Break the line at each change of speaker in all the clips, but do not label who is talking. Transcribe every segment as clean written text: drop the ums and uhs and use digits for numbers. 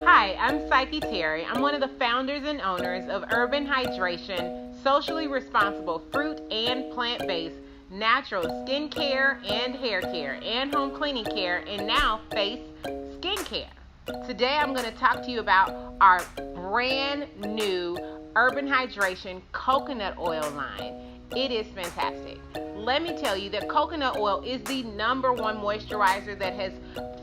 Hi, I'm Psyche Terry. I'm one of the founders and owners of Urban Hydration, socially responsible fruit and plant-based natural skincare and hair care and home cleaning care and now face skincare. Today I'm going to talk to you about our brand new Urban Hydration coconut oil line. It is fantastic. Let me tell you that coconut oil is the number one moisturizer that has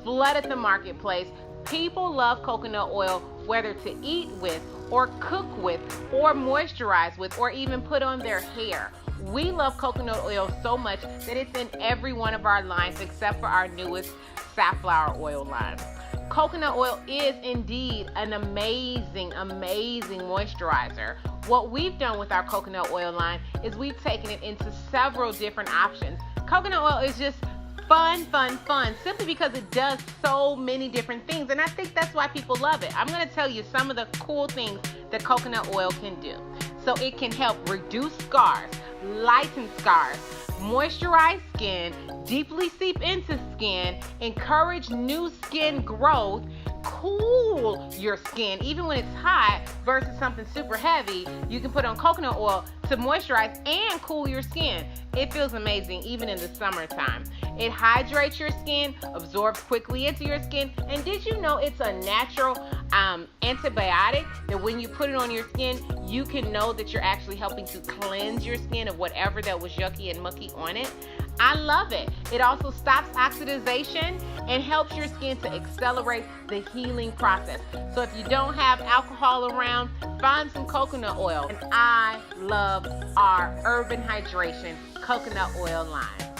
flooded the marketplace. People love coconut oil, whether to eat with or cook with or moisturize with or even put on their hair. We love coconut oil so much that it's in every one of our lines except for our newest safflower oil line. Coconut oil is indeed an amazing moisturizer. What we've done with our coconut oil line is we've taken it into several different options. Coconut oil is just fun, simply because it does so many different things, and I think that's why people love it. I'm going to tell you some of the cool things that coconut oil can do. So it can help reduce scars, lighten scars, moisturize skin, deeply seep into skin, encourage new skin growth, cool your skin even when it's hot versus something super heavy. You can put on coconut oil to moisturize and cool your skin. It feels amazing even in the summertime. It hydrates your skin, absorbs quickly into your skin, and did you know it's a natural antibiotic that when you put it on your skin, you can know that you're actually helping to cleanse your skin of whatever that was yucky and mucky on it. I love it. It also stops oxidation and helps your skin to accelerate the healing process. So if you don't have alcohol around, find some coconut oil. And I love our Urban Hydration coconut oil line.